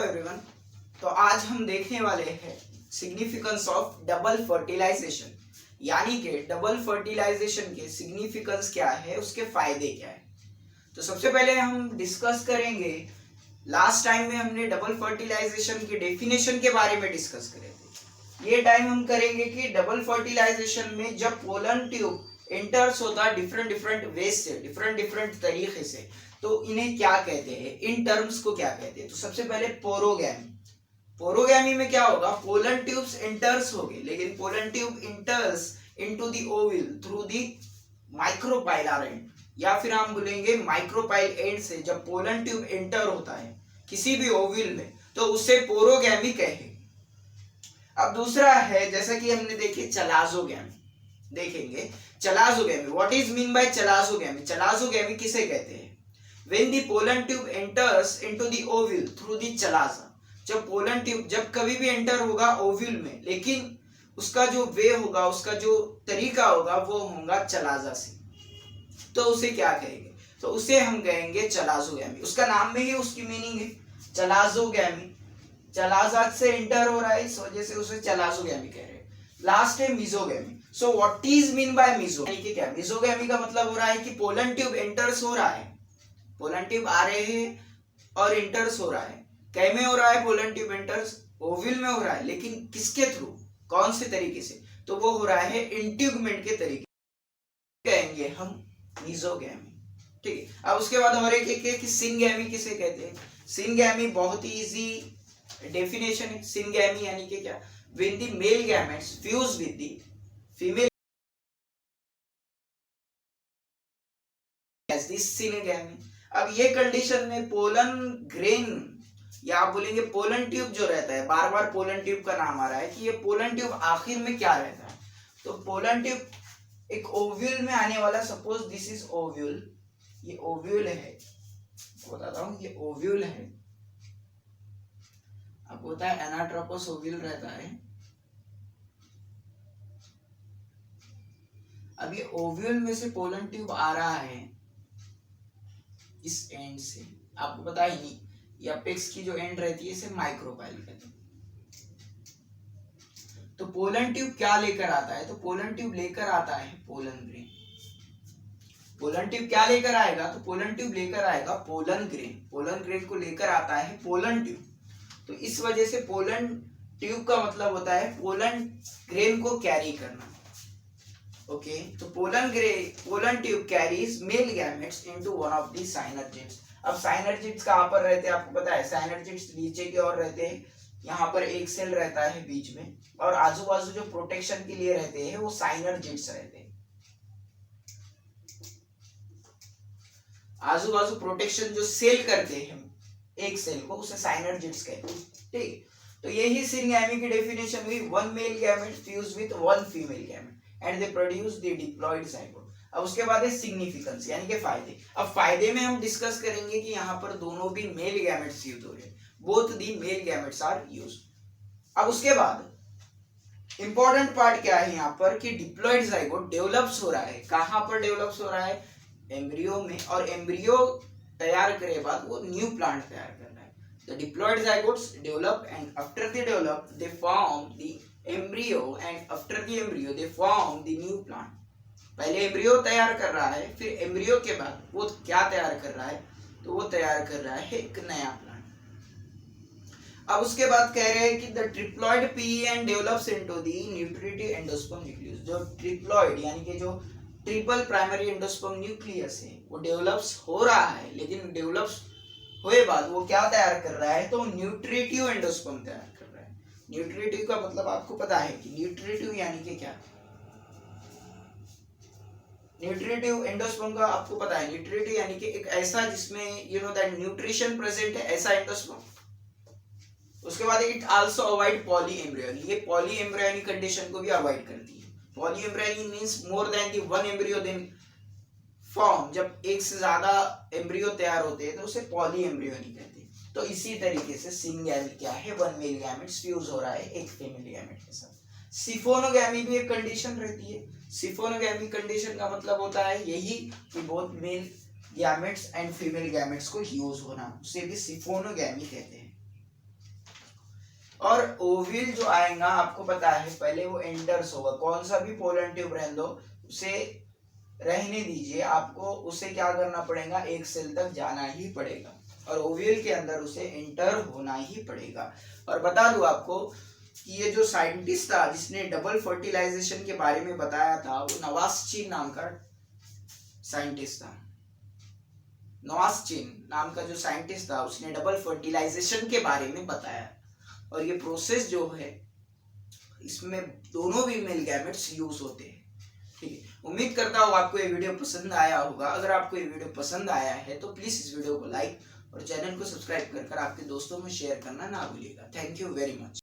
Everyone. तो आज हम देखने वाले हैं सिग्निफिकेंस ऑफ डबल फर्टिलाइजेशन, यानी कि डबल फर्टिलाइजेशन के सिग्निफिकेंस क्या है, उसके फायदे क्या है। तो सबसे पहले हम डिस्कस करेंगे, लास्ट टाइम में हमने डबल फर्टिलाइजेशन के डेफिनेशन के बारे में डिस्कस करे थे। ये टाइम हम करेंगे कि डबल फर्टिलाइजेशन में जब पोलन ट्यूब इंटर्स होता है डिफरेंट वेज से, डिफरेंट तरीके से, तो इन्हें क्या कहते हैं, इन टर्म्स को क्या कहते हैं। तो सबसे पहले पोरोगैमी। पोरोगैमी में क्या होगा, पोलन ट्यूब्स इंटर्स होंगे, लेकिन pollen tube इंटर्स into the ओविल through the micropylar and, या फिर हम बोलेंगे माइक्रोपाइल एंड से जब पोलन ट्यूब एंटर होता है किसी भी ओविल में, तो उसे पोरोगैमी कहे। अब दूसरा है, जैसा कि हमने देखे चलाजोगैमी, देखेंगे chalazogamy. What is mean by chalazogamy? Chalazogamy किसे कहते हैं? When the pollen tube enters into the ovule through the chalaza, जब पोलन ट्यूब जब कभी भी एंटर होगा ओव्यूल में, लेकिन उसका जो वे होगा, उसका जो तरीका होगा, वो होगा चलाजा से, तो उसे क्या कहेंगे? तो उसे हम कहेंगे चलाजोगैमी। उसका नाम में ही उसकी मीनिंग है चलाजोगैमी, चलाजा से एंटर हो रहा है, इस वजह से उसे चलाजोगैमी कह रहे हैं। लास्ट है mesogamy. So what is mean by meso, क्या मिजोगैमी का मतलब हो रहा है कि पोलन ट्यूब एंटर्स हो रहा है, पोलन ट्यूब आ रहे हैं और इंटर्स हो रहा है। कै में हो रहा है पोलन ट्यूब इंटर्स? ओविल में हो रहा है, लेकिन किसके थ्रू, कौन से तरीके से? तो वो हो रहा है इंट्यूगमेंट के तरीके, कहेंगे हम मिजोगैमी। ठीक है। अब उसके बाद और एक सिनगैमी किसे कहते हैं? सिनगैमी बहुत ही इजी डेफिनेशन है। सिनगैमी यानी कि क्या? When the male gametes fuse with the female as the syngamy. अब ये कंडीशन में पोलन ग्रेन, या आप बोलेंगे पोलन ट्यूब जो रहता है, बार बार पोलन ट्यूब का नाम आ रहा है कि ये पोलन ट्यूब आखिर में क्या रहता है। तो पोलन ट्यूब एक ओव्यूल में आने वाला, सपोज दिस इज ओव्यूल, ये ओव्यूल है, बताता हूं, ये ओव्यूल है, आपको पता है एनाट्रोपस ओव्यूल रहता है। अब ये ओव्यूल में से पोलन ट्यूब आ रहा है इस एंड से, आपको पता ही नहीं, ये अपेक्स की जो एंड रहती है इसे माइक्रोपाइल कहते हैं। तो पोलन ट्यूब क्या लेकर आता है? तो पोलन ट्यूब लेकर आता है पोलन ग्रेन। पोलन ट्यूब क्या लेकर आएगा? तो पोलन ट्यूब लेकर आएगा पोलन ग्रेन। पोलन ग्रेन को लेकर आता है पोलन ट्यूब। तो इस वजह से पोलन ट्यूब का मतलब होता है पोलन ग्रेन को कैरी करना। ओके, तो pollen tube carries male gametes into one of the साइनर्जिड्स। अब साइनर्जिड्स कहां पर रहते हैं, आपको पता है? साइनर्जिड्स नीचे की ओर रहते हैं, यहाँ पर एक सेल रहता है बीच में, और आजू बाजू जो प्रोटेक्शन के लिए रहते हैं वो साइनर्जिड्स रहते हैं। आजू बाजू प्रोटेक्शन जो सेल करते हैं एक सेल को, उसे साइनर्जिड्स कहते हैं। ठीक, तो यही सिनगैमी की डेफिनेशन हुई। One male gamete fuse with one female gamete and they produce the diploid zygote. अब उसके बाद है सिग्निफिकेंस, यानी कि फायदे। अब फायदे में हम डिस्कस करेंगे कि यहाँ पर दोनों भी मेल गैमेट्स यूज हो रहे हैं, both the male gametes are use. अब उसके बाद इंपॉर्टेंट पार्ट क्या है यहाँ पर कि डिप्लॉयड ज़ाइगोट डेवलप्स हो रहा है। कहाँ पर डेवलप्स हो रहा है? एम्ब्रियो में, और एम्ब्रियो तैयार करे बाद वो न्यू प्लांट तैयार कर रहा है। The diploid zygotes develop and after they develop they form the embryo and after the embryo they form the new plant. पहले एम्ब्रियो तैयार कर रहा है, फिर एम्ब्रियो के बाद वो क्या तैयार कर रहा है? तो वो तैयार कर रहा है एक नया प्लांट। अब उसके बाद कह रहे हैं कि the triploid PEN develops into the nutritive endosperm nucleus. जो ट्रिप्लॉइड यानी कि जो ट्रिपल प्राइमरी एंडोस्पर्म न्यूक्लियस है वो डेवलप्स हो रहा है, लेकिन डेवलप्स हुए बाद वो क्या तैयार कर रहा है? तो न्यूट्रिटिव एंडोस्पर्म तैयार कर रहा है। न्यूट्रिटिव का मतलब आपको पता है कि न्यूट्रिटिव यानी कि क्या? न्यूट्रिटिव एंडोस्पर्म का आपको पता है, न्यूट्रिटिव यानी कि एक ऐसा जिसमें you know that nutrition present है, ऐसा एंडोस्पर्म। उसके बाद it also avoid poly embryony, ये पॉली एम्ब्रियोनी कंडीशन को भी अवॉइड करती है। Poly embryony means more than the one embryo then form, जब एक से ज्यादा एम्ब्रियो तैयार होते हैं तो उसे पॉली एम्ब्रियोनी कहते हैं। तो इसी तरीके से सिनगैमी क्या है? वन मेल गैमेट्स फ्यूज हो रहा है एक फीमेल गैमेट के साथ। सिफोनोगैमी भी एक कंडीशन रहती है। सिफोनोगैमी कंडीशन का मतलब होता है यही कि both male gametes and female gametes को यूज होना, उसे भी सिफोनोगैमी कहते हैं। और ओव्यूल जो आएगा आपको पता है पहले वो एंटर्स होगा, कौन सा भी पोलन ट्यूब रहने दो उसे रहने दीजिए, आपको उसे क्या करना पड़ेगा, एक सेल तक जाना ही पड़ेगा और ओव्यूल के अंदर उसे एंटर होना ही पड़ेगा। और बता दूं आपको कि ये जो साइंटिस्ट था जिसने डबल फर्टिलाइजेशन के बारे में बताया था वो नवास्चिन नाम का साइंटिस्ट था। नवास्चिन नाम का जो साइंटिस्ट था उसने डबल फर्टिलाइजेशन के बारे में बताया और ये प्रोसेस जो है इसमें दोनों भी मेल गैमेट्स यूज होते हैं। ठीक है, उम्मीद करता हूँ आपको ये वीडियो पसंद आया होगा। अगर आपको ये वीडियो पसंद आया है तो प्लीज इस वीडियो को लाइक और चैनल को सब्सक्राइब कर आपके दोस्तों में शेयर करना ना भूलिएगा। Thank you very much.